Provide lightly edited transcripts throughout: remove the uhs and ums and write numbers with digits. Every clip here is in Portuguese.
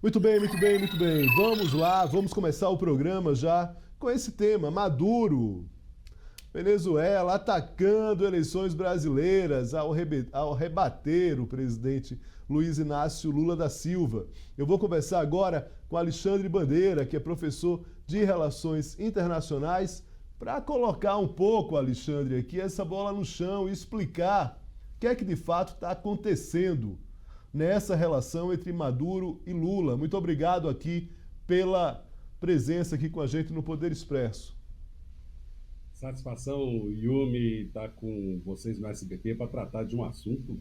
Muito bem, muito bem, muito bem. Vamos lá, vamos começar o programa já com esse tema, Maduro. Venezuela atacando eleições brasileiras ao rebater o presidente Luiz Inácio Lula da Silva. Eu vou conversar agora com Alexandre Bandeira, que é professor de Relações Internacionais, para colocar um pouco, Alexandre, aqui essa bola no chão e explicar o que é que de fato está acontecendo nessa relação entre Maduro e Lula. Muito obrigado aqui pela presença aqui com a gente no Poder Expresso. Satisfação, Yumi, estar com vocês no SBT para tratar de um assunto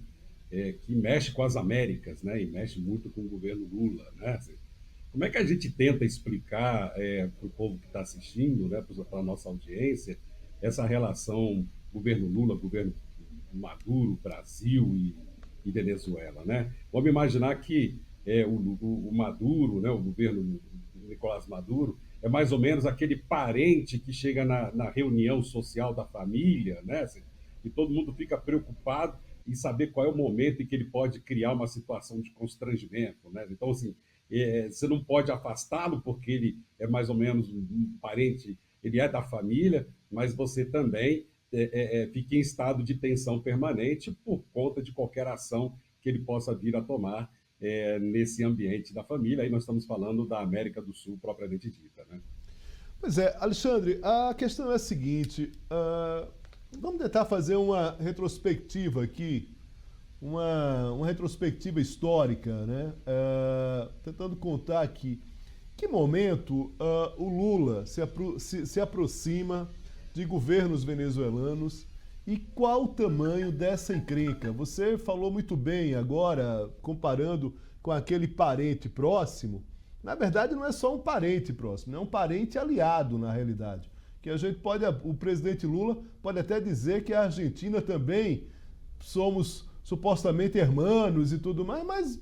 que mexe com as Américas, né? E mexe muito com o governo Lula, né? Assim, como é que a gente tenta explicar para o povo que está assistindo, né, para a nossa audiência, essa relação governo Lula, governo Maduro, Brasil e Venezuela, né? Vamos imaginar que o Maduro, né, o governo Nicolás Maduro, é mais ou menos aquele parente que chega na reunião social da família, né? Assim, e todo mundo fica preocupado em saber qual é o momento em que ele pode criar uma situação de constrangimento, né? Então, assim, você não pode afastá-lo porque ele é mais ou menos um parente, ele é da família, mas você também fica em estado de tensão permanente por conta de qualquer ação que ele possa vir a tomar nesse ambiente da família. Aí nós estamos falando da América do Sul propriamente dita, né? Pois é, Alexandre, a questão é a seguinte: vamos tentar fazer uma retrospectiva aqui, uma retrospectiva histórica, né? Tentando contar aqui que momento o Lula se aproxima de governos venezuelanos e qual o tamanho dessa encrenca. Você falou muito bem agora, comparando com aquele parente próximo. Na verdade, não é só um parente próximo, é um parente aliado, na realidade. Que a gente pode, o presidente Lula pode até dizer que a Argentina também somos supostamente hermanos e tudo mais, mas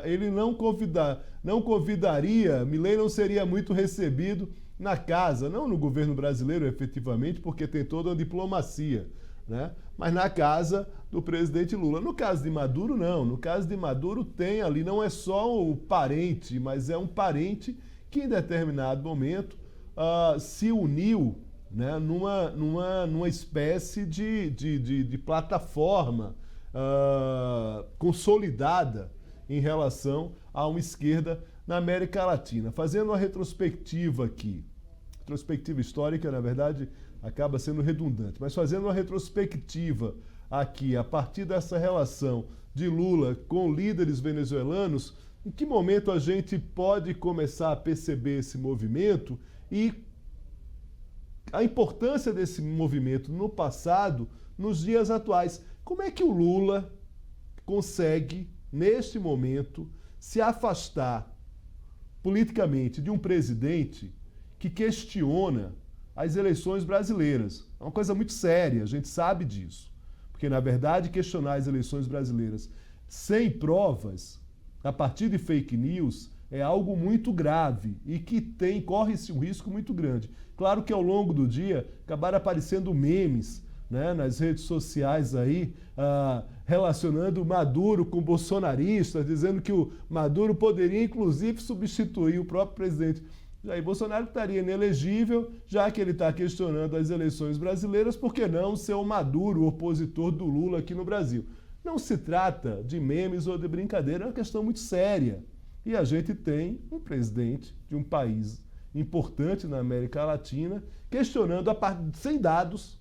ele não convidaria, Milei não seria muito recebido na casa, não no governo brasileiro efetivamente, porque tem toda uma diplomacia, né? Mas na casa do presidente Lula. No caso de Maduro, não. No caso de Maduro, tem ali, não é só o parente, mas é um parente que em determinado momento se uniu, né, numa espécie de plataforma consolidada em relação a uma esquerda na América Latina. Fazendo uma retrospectiva aqui, retrospectiva histórica, na verdade, acaba sendo redundante, mas fazendo uma retrospectiva aqui, a partir dessa relação de Lula com líderes venezuelanos, em que momento a gente pode começar a perceber esse movimento e a importância desse movimento no passado, nos dias atuais? Como é que o Lula consegue, neste momento, se afastar politicamente de um presidente que questiona as eleições brasileiras? É uma coisa muito séria, a gente sabe disso. Porque, na verdade, questionar as eleições brasileiras sem provas, a partir de fake news, é algo muito grave e que corre-se um risco muito grande. Claro que ao longo do dia acabaram aparecendo memes, né, nas redes sociais aí, relacionando o Maduro com bolsonaristas, dizendo que o Maduro poderia inclusive substituir o próprio presidente Jair Bolsonaro, que estaria inelegível, já que ele está questionando as eleições brasileiras, por que não ser o Maduro, o opositor do Lula aqui no Brasil? Não se trata de memes ou de brincadeira, é uma questão muito séria. E a gente tem um presidente de um país importante na América Latina questionando, sem dados,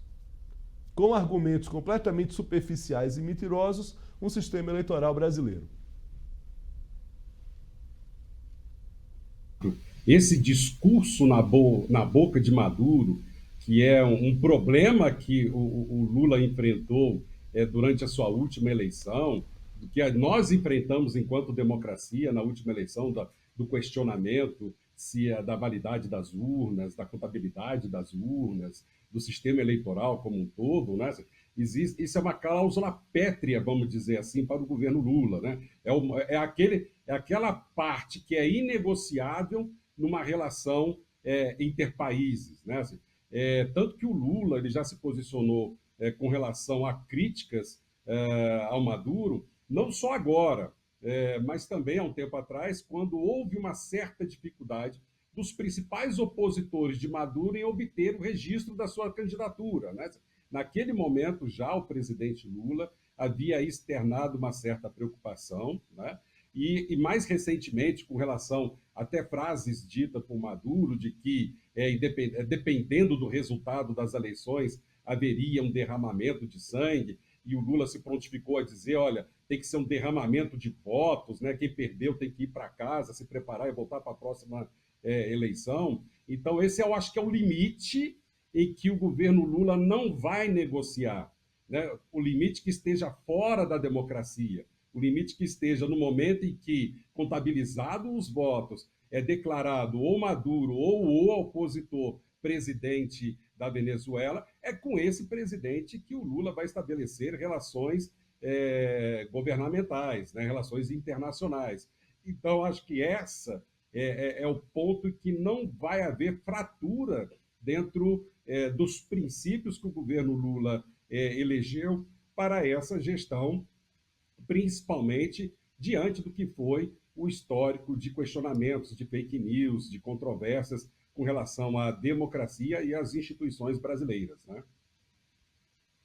com argumentos completamente superficiais e mentirosos, um sistema eleitoral brasileiro. Esse discurso na boca de Maduro, que é um problema que o Lula enfrentou durante a sua última eleição, do que nós enfrentamos enquanto democracia na última eleição, do questionamento se da validade das urnas, da contabilidade das urnas, do sistema eleitoral como um todo, né? Isso é uma cláusula pétrea, vamos dizer assim, para o governo Lula, né? É aquela parte que é inegociável numa relação interpaíses, né? Assim, tanto que o Lula ele já se posicionou com relação a críticas ao Maduro, não só agora, mas também há um tempo atrás, quando houve uma certa dificuldade dos principais opositores de Maduro em obter o registro da sua candidatura, né? Naquele momento, já o presidente Lula havia externado uma certa preocupação, né? E mais recentemente, com relação até frases ditas por Maduro, de que, dependendo do resultado das eleições, haveria um derramamento de sangue, e o Lula se prontificou a dizer, olha, tem que ser um derramamento de votos, né? Quem perdeu tem que ir para casa, se preparar e voltar para a próxima eleição. Então, esse eu acho que é o limite em que o governo Lula não vai negociar, né? O limite que esteja fora da democracia, o limite que esteja no momento em que, contabilizados os votos, é declarado ou Maduro ou o opositor presidente da Venezuela, é com esse presidente que o Lula vai estabelecer relações governamentais, né, relações internacionais. Então, acho que essa é o ponto que não vai haver fratura dentro dos princípios que o governo Lula elegeu para essa gestão, principalmente diante do que foi o histórico de questionamentos, de fake news, de controvérsias com relação à democracia e às instituições brasileiras, né?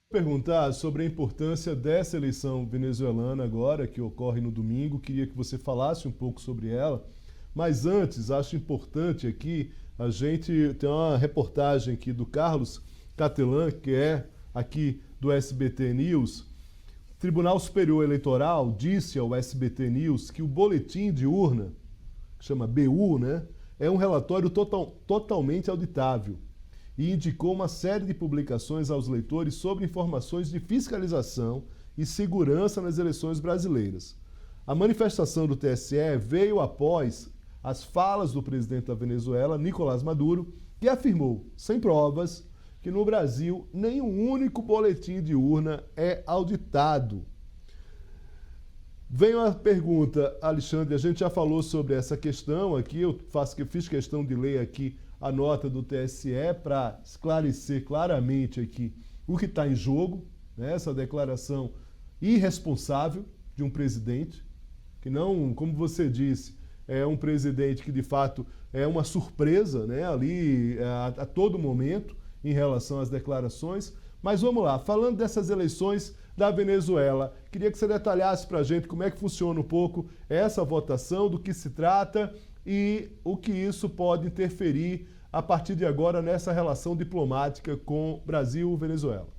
Perguntar sobre a importância dessa eleição venezuelana agora, que ocorre no domingo. Queria que você falasse um pouco sobre ela. Mas antes, acho importante aqui, a gente tem uma reportagem aqui do Carlos Catelan, que é aqui do SBT News. O Tribunal Superior Eleitoral disse ao SBT News que o boletim de urna, que chama BU, né, é um relatório totalmente auditável e indicou uma série de publicações aos leitores sobre informações de fiscalização e segurança nas eleições brasileiras. A manifestação do TSE veio após as falas do presidente da Venezuela, Nicolás Maduro, que afirmou, sem provas, que no Brasil nenhum único boletim de urna é auditado. Vem uma pergunta, Alexandre, a gente já falou sobre essa questão aqui, eu fiz questão de ler aqui a nota do TSE para esclarecer claramente aqui o que está em jogo, né? Essa declaração irresponsável de um presidente, que não, como você disse, é um presidente que de fato é uma surpresa, né, ali a todo momento em relação às declarações. Mas vamos lá, falando dessas eleições da Venezuela, queria que você detalhasse para a gente como é que funciona um pouco essa votação, do que se trata e o que isso pode interferir a partir de agora nessa relação diplomática com Brasil e Venezuela.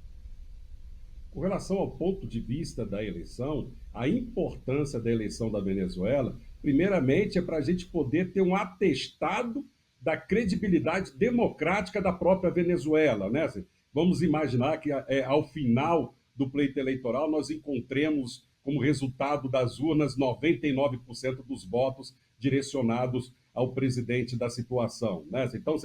Com relação ao ponto de vista da eleição, a importância da eleição da Venezuela, primeiramente, é para a gente poder ter um atestado da credibilidade democrática da própria Venezuela, né? Vamos imaginar que ao final do pleito eleitoral nós encontremos como resultado das urnas 99% dos votos direcionados ao presidente da situação, né? Então,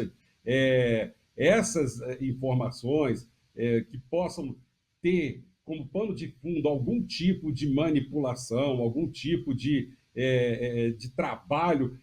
essas informações que possam ter como pano de fundo algum tipo de manipulação, algum tipo de trabalho,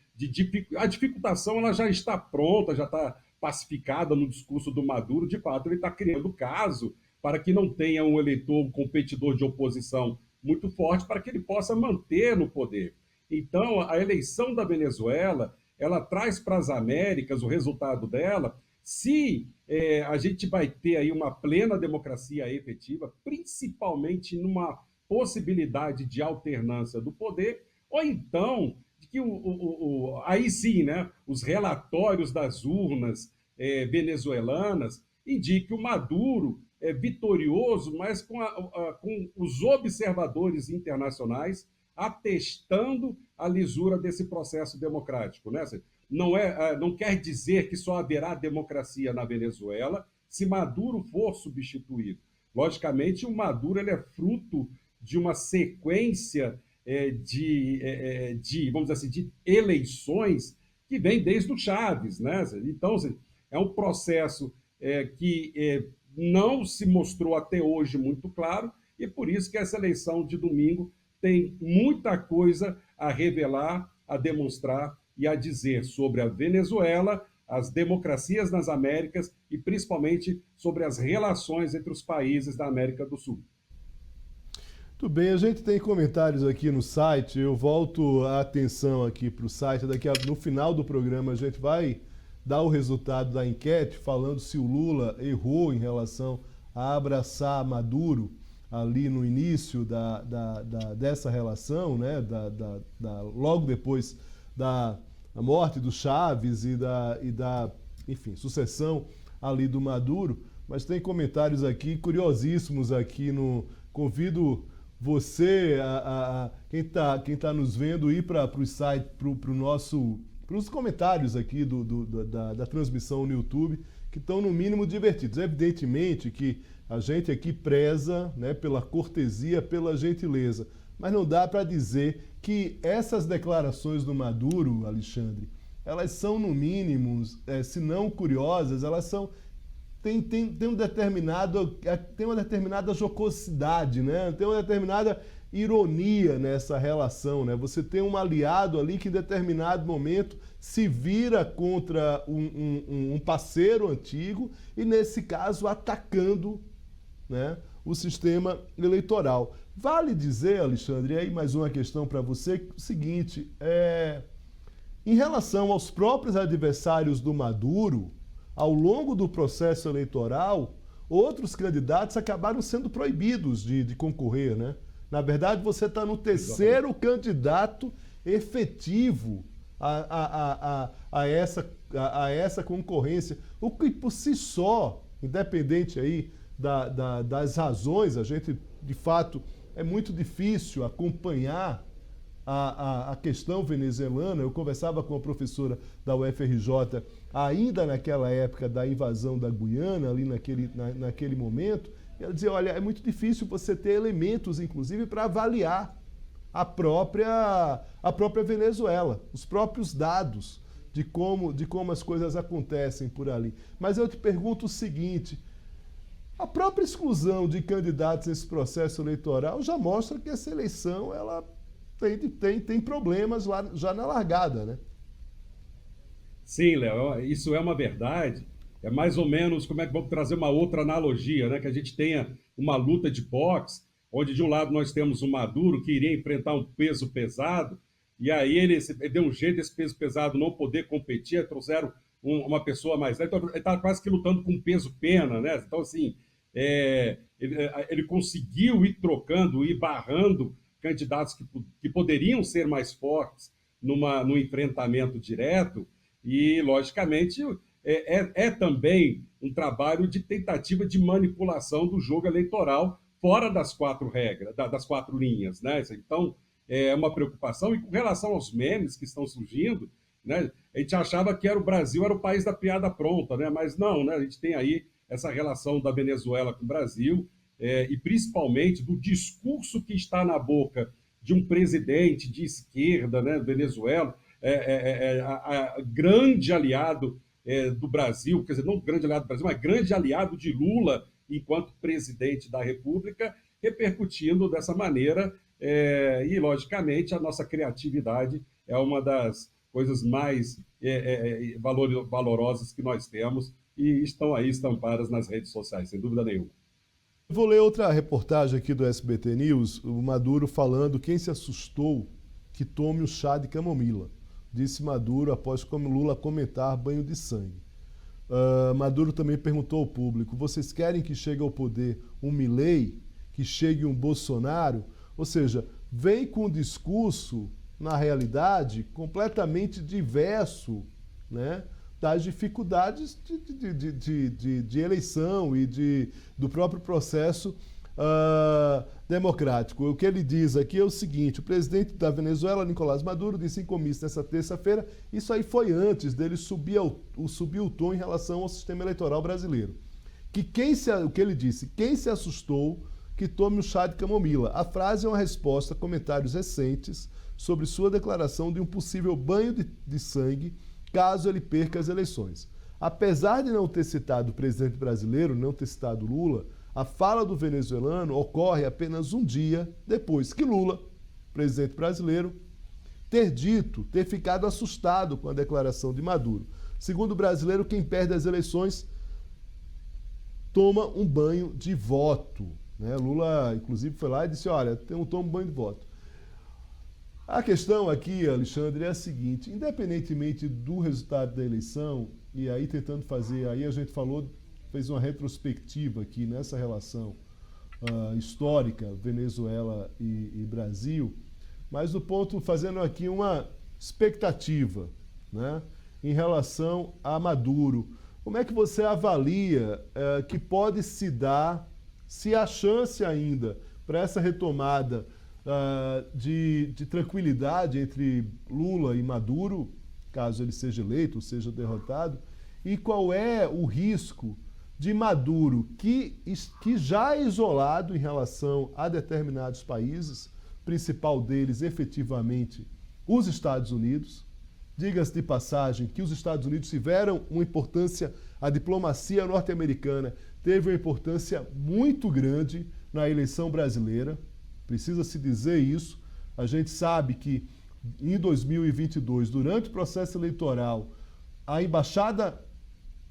a dificultação ela já está pronta, já está pacificada no discurso do Maduro. De fato, ele está criando caso para que não tenha um eleitor, um competidor de oposição muito forte, para que ele possa manter no poder. Então, a eleição da Venezuela, ela traz para as Américas o resultado dela, se a gente vai ter aí uma plena democracia efetiva, principalmente numa possibilidade de alternância do poder, ou então que aí sim, né, os relatórios das urnas venezuelanas indiquem o Maduro vitorioso, mas com os observadores internacionais atestando a lisura desse processo democrático, né? Não quer dizer que só haverá democracia na Venezuela se Maduro for substituído. Logicamente, o Maduro ele é fruto de uma sequência vamos dizer assim, de eleições que vem desde o Chávez, né? Então, é um processo que não se mostrou até hoje muito claro, e por isso que essa eleição de domingo tem muita coisa a revelar, a demonstrar e a dizer sobre a Venezuela, as democracias nas Américas e principalmente sobre as relações entre os países da América do Sul. Tudo bem, a gente tem comentários aqui no site, eu volto a atenção aqui para o site, no final do programa a gente vai dar o resultado da enquete falando se o Lula errou em relação a abraçar Maduro ali no início dessa relação, né? Logo depois da morte do Chávez e da enfim, sucessão ali do Maduro, mas tem comentários aqui curiosíssimos aqui no... Convido você, quem tá nos vendo, ir para o site, para os comentários aqui da transmissão no YouTube, que estão no mínimo divertidos. Evidentemente que a gente aqui preza, né, pela cortesia, pela gentileza, mas não dá para dizer que essas declarações do Maduro, Alexandre, elas são no mínimo, se não curiosas, elas são... Tem uma determinada jocosidade, né? Tem uma determinada ironia nessa relação, né? Você tem um aliado ali que em determinado momento se vira contra um parceiro antigo e, nesse caso, atacando, né, o sistema eleitoral. Vale dizer, Alexandre, e aí mais uma questão para você, o seguinte, em relação aos próprios adversários do Maduro, ao longo do processo eleitoral, outros candidatos acabaram sendo proibidos de concorrer, né? Na verdade, você está no terceiro candidato efetivo a essa concorrência, o que por si só, independente aí das razões, a gente, de fato, é muito difícil acompanhar a questão venezuelana. Eu conversava com a professora da UFRJ ainda naquela época da invasão da Guiana, ali naquele momento, e ela dizia, olha, é muito difícil você ter elementos, inclusive, para avaliar a própria Venezuela, os próprios dados de como as coisas acontecem por ali. Mas eu te pergunto o seguinte, a própria exclusão de candidatos nesse processo eleitoral já mostra que essa eleição, ela tem problemas lá já na largada, né? Sim, Léo, isso é uma verdade. É mais ou menos, como é que vamos trazer uma outra analogia, né? Que a gente tenha uma luta de boxe, onde de um lado nós temos o Maduro, que iria enfrentar um peso pesado, e aí ele deu um jeito desse peso pesado não poder competir, trouxeram uma pessoa mais leve, então ele está quase que lutando com peso-pena, né? Então, assim, ele conseguiu ir trocando, ir barrando candidatos que poderiam ser mais fortes no enfrentamento direto, e, logicamente, também um trabalho de tentativa de manipulação do jogo eleitoral fora das quatro regras, das quatro linhas, né? Então, é uma preocupação. E com relação aos memes que estão surgindo, né, a gente achava que o Brasil era o país da piada pronta, né? Mas não, né? A gente tem aí essa relação da Venezuela com o Brasil, e principalmente do discurso que está na boca de um presidente de esquerda, né, Venezuela, grande aliado do Brasil, quer dizer, não grande aliado do Brasil, mas grande aliado de Lula enquanto presidente da República, repercutindo dessa maneira, e, logicamente, a nossa criatividade é uma das coisas mais valorosas que nós temos e estão aí estampadas nas redes sociais, sem dúvida nenhuma. Vou ler outra reportagem aqui do SBT News, o Maduro falando quem se assustou que tome o chá de camomila, disse Maduro após Lula comentar banho de sangue. Maduro também perguntou ao público, vocês querem que chegue ao poder um Milei, que chegue um Bolsonaro? Ou seja, vem com um discurso, na realidade, completamente diverso, né, das dificuldades de eleição e do próprio processo democrático. O que ele diz aqui é o seguinte, o presidente da Venezuela, Nicolás Maduro, disse em comício nessa terça-feira, isso aí foi antes dele subir o tom em relação ao sistema eleitoral brasileiro. O que ele disse, quem se assustou que tome um chá de camomila. A frase é uma resposta a comentários recentes sobre sua declaração de um possível banho de sangue caso ele perca as eleições. Apesar de não ter citado o presidente brasileiro, não ter citado Lula, a fala do venezuelano ocorre apenas um dia depois que Lula, presidente brasileiro, ter ficado assustado com a declaração de Maduro. Segundo o brasileiro, quem perde as eleições toma um banho de voto. né? Lula, inclusive, foi lá e disse, olha, toma um banho de voto. A questão aqui, Alexandre, é a seguinte, independentemente do resultado da eleição, e aí tentando fazer, aí a gente fez uma retrospectiva aqui nessa relação histórica, Venezuela e Brasil, mas do ponto, fazendo aqui uma expectativa, né, em relação a Maduro. Como é que você avalia que pode se dar, se há chance ainda para essa retomada de tranquilidade entre Lula e Maduro, caso ele seja eleito ou seja derrotado, e qual é o risco de Maduro, que já é isolado em relação a determinados países, principal deles efetivamente os Estados Unidos. Diga-se de passagem que os Estados Unidos tiveram uma importância, a diplomacia norte-americana teve uma importância muito grande na eleição brasileira, precisa-se dizer isso. A gente sabe que em 2022, durante o processo eleitoral, a Embaixada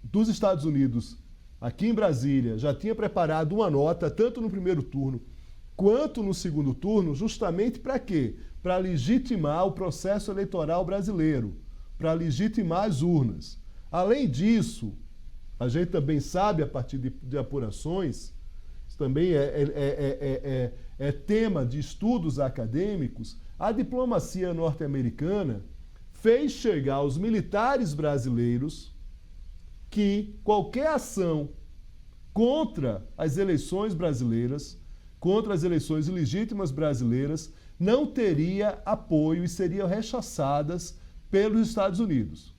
dos Estados Unidos aqui em Brasília já tinha preparado uma nota, tanto no primeiro turno quanto no segundo turno, justamente para quê? Para legitimar o processo eleitoral brasileiro, para legitimar as urnas. Além disso, a gente também sabe, a partir de apurações, isso também é tema de estudos acadêmicos, a diplomacia norte-americana fez chegar aos militares brasileiros que qualquer ação contra as eleições brasileiras, contra as eleições ilegítimas brasileiras, não teria apoio e seriam rechaçadas pelos Estados Unidos.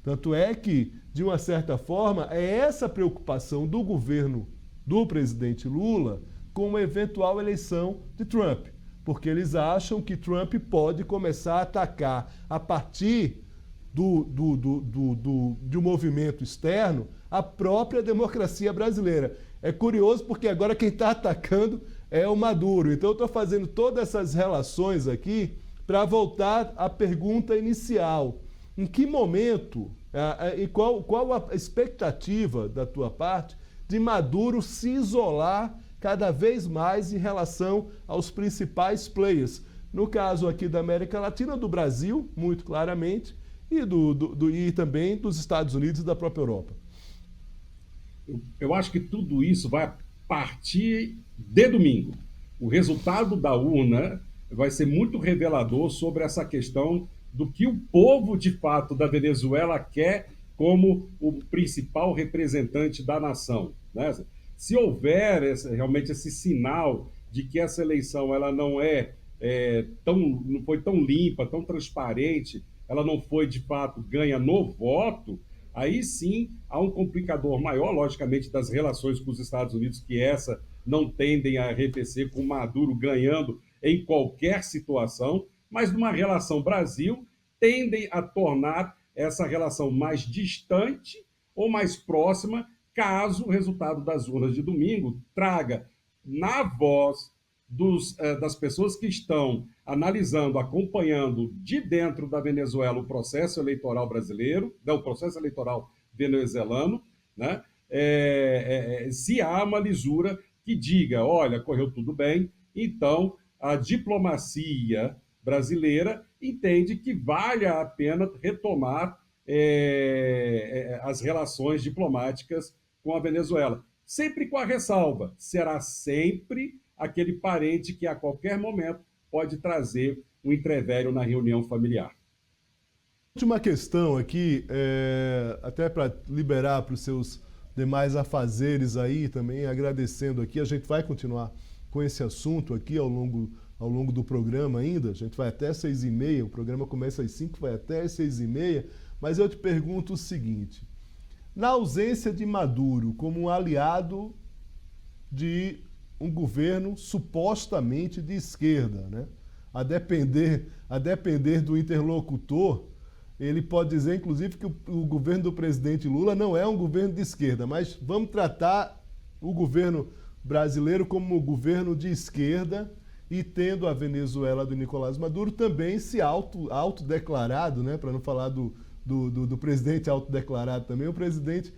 Tanto é que, de uma certa forma, é essa preocupação do governo do presidente Lula com uma eventual eleição de Trump, porque eles acham que Trump pode começar a atacar a partir de um movimento externo a própria democracia brasileira. É curioso porque agora quem está atacando é o Maduro. Então eu estou fazendo todas essas relações aqui para voltar à pergunta inicial. Em que momento e qual a expectativa da tua parte de Maduro se isolar cada vez mais em relação aos principais players? No caso aqui da América Latina, do Brasil, muito claramente, e também dos Estados Unidos e da própria Europa. Eu acho que tudo isso vai partir de domingo. O resultado da urna vai ser muito revelador sobre essa questão do que o povo, de fato, da Venezuela quer como o principal representante da nação, né? Se houver realmente esse sinal de que essa eleição ela não não foi tão limpa, tão transparente, ela não foi, de fato, ganha no voto, aí sim há um complicador maior, logicamente, das relações com os Estados Unidos, que essa não tendem a arrefecer com Maduro ganhando em qualquer situação, mas numa relação Brasil, tendem a tornar essa relação mais distante ou mais próxima, caso o resultado das urnas de domingo traga na voz das pessoas que estão analisando, acompanhando de dentro da Venezuela o processo eleitoral brasileiro, o processo eleitoral venezuelano, né? Se há uma lisura que diga, olha, correu tudo bem, então a diplomacia brasileira entende que vale a pena retomar as relações diplomáticas com a Venezuela. Sempre com a ressalva, será sempre aquele parente que a qualquer momento pode trazer um entrevero na reunião familiar. Última questão aqui, até para liberar para os seus demais afazeres aí também, agradecendo aqui, a gente vai continuar com esse assunto aqui ao longo do programa ainda, a gente vai até 6h30, o programa começa às 5, vai até 6h30, mas eu te pergunto o seguinte, na ausência de Maduro como um aliado de um governo supostamente de esquerda, né? A depender do interlocutor, ele pode dizer, inclusive, que o governo do presidente Lula não é um governo de esquerda, mas vamos tratar o governo brasileiro como um governo de esquerda e tendo a Venezuela do Nicolás Maduro também se autodeclarado, né? Para não falar do presidente autodeclarado também, o presidente,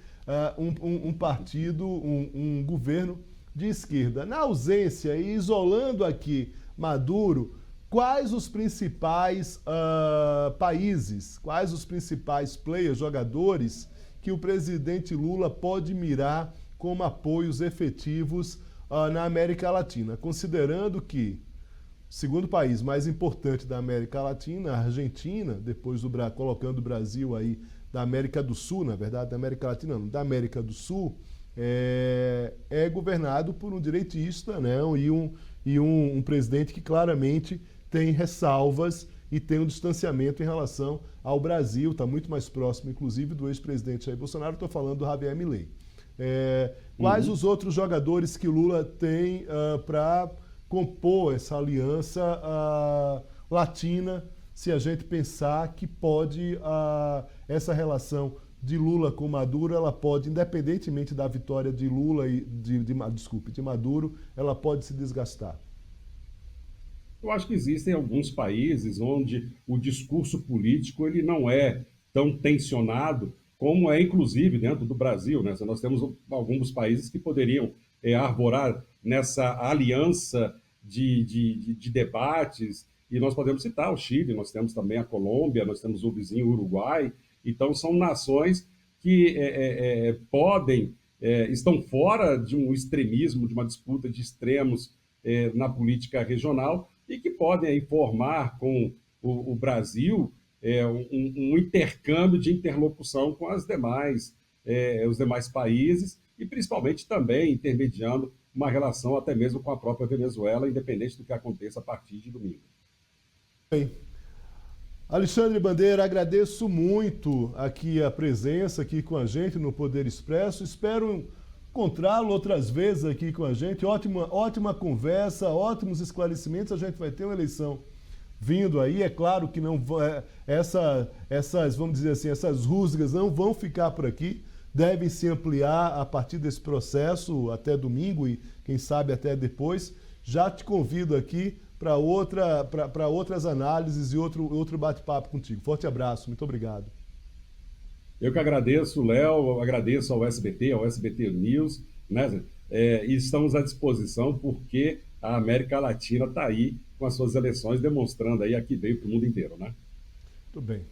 um partido, um governo de esquerda. Na ausência e isolando aqui Maduro, quais os principais países, quais os principais players, jogadores que o presidente Lula pode mirar como apoios efetivos na América Latina, considerando que o segundo país mais importante da América Latina, a Argentina, depois colocando o Brasil aí da América do Sul, na verdade, da América Latina não, da América do Sul, é governado por um direitista, né, e um presidente que claramente tem ressalvas e tem um distanciamento em relação ao Brasil, está muito mais próximo, inclusive, do ex-presidente Jair Bolsonaro, estou falando do Javier Milei. Quais os outros jogadores que Lula tem para compor essa aliança latina, se a gente pensar que pode essa relação de Lula com Maduro, ela pode, independentemente da vitória de Lula e de Maduro, ela pode se desgastar? Eu acho que existem alguns países onde o discurso político ele não é tão tensionado como é, inclusive, dentro do Brasil, né? Nós temos alguns países que poderiam arvorar nessa aliança de debates, e nós podemos citar o Chile, nós temos também a Colômbia, nós temos o vizinho Uruguai. Então, são nações que estão fora de um extremismo, de uma disputa de extremos na política regional, e que podem formar com o Brasil um intercâmbio de interlocução com os demais países, e principalmente também intermediando uma relação até mesmo com a própria Venezuela, independente do que aconteça a partir de domingo. Bem, Alexandre Bandeira, agradeço muito aqui a presença aqui com a gente no Poder Expresso. Espero encontrá-lo outras vezes aqui com a gente. Ótima conversa, ótimos esclarecimentos. A gente vai ter uma eleição vindo aí. É claro que não essas, vamos dizer assim, essas rusgas não vão ficar por aqui. Devem se ampliar a partir desse processo até domingo e, quem sabe, até depois. Já te convido aqui para outras análises e outro bate-papo contigo. Forte abraço, muito obrigado. Eu que agradeço, Léo, agradeço ao SBT News, né? E estamos à disposição porque a América Latina está aí com as suas eleições, demonstrando aí a que veio para o mundo inteiro, né? Muito bem.